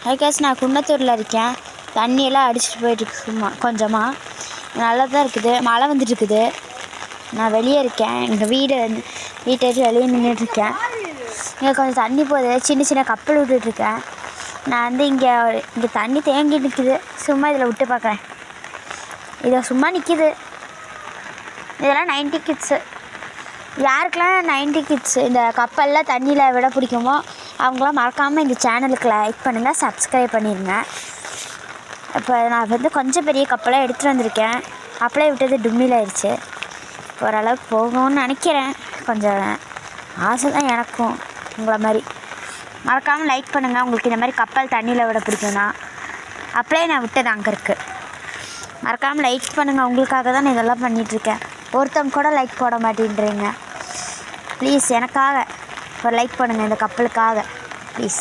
அதுக்காச்சும் நான் குன்னத்தூரில் இருக்கேன். தண்ணியெல்லாம் அடிச்சுட்டு போயிட்டுருக்கு சும்மா கொஞ்சமாக. நல்லா தான் இருக்குது. மழை வந்துட்டுருக்குது. நான் வெளியே இருக்கேன். எங்கள் வீட்டை வெளியே நின்றுட்டுருக்கேன். இங்கே கொஞ்சம் தண்ணி போகுது. சின்ன சின்ன கப்பல் விட்டுட்ருக்கேன். நான் இங்கே தண்ணி தேங்கி நிற்கிது. சும்மா இதில் விட்டு பார்க்குறேன். இதை சும்மா நிற்கிது. இதெல்லாம் 90 கிட்ஸு. யாருக்கெல்லாம் 90 கிட்ஸு இந்த கப்பலில் தண்ணியில் விட பிடிக்குமோ அவங்களாம் மறக்காமல் இந்த சேனலுக்கு லைக் பண்ணுங்கள், சப்ஸ்கிரைப் பண்ணிடுங்க. இப்போ நான் கொஞ்சம் பெரிய கப்பலாக எடுத்துகிட்டு வந்திருக்கேன். அப்படியே விட்டது டும்மில் ஆயிடுச்சு. ஓரளவுக்கு போகும்னு நினைக்கிறேன். கொஞ்சம் ஆசை தான் எனக்கும் உங்களை மாதிரி. மறக்காமல் லைக் பண்ணுங்கள். உங்களுக்கு இந்த மாதிரி கப்பல் தண்ணியில் விட பிடிக்கும்னா அப்படியே நான் விட்டது அங்கே இருக்குது. மறக்காமல் லைக் பண்ணுங்கள். உங்களுக்காக தான் நான் இதெல்லாம் பண்ணிகிட்ருக்கேன். ஒருத்தவங்க கூட லைக் போட மாட்டேன்றீங்க. ப்ளீஸ் எனக்காக ஒரு லைக் பண்ணுங்கள், இந்த கப்பலுக்காக ப்ளீஸ்.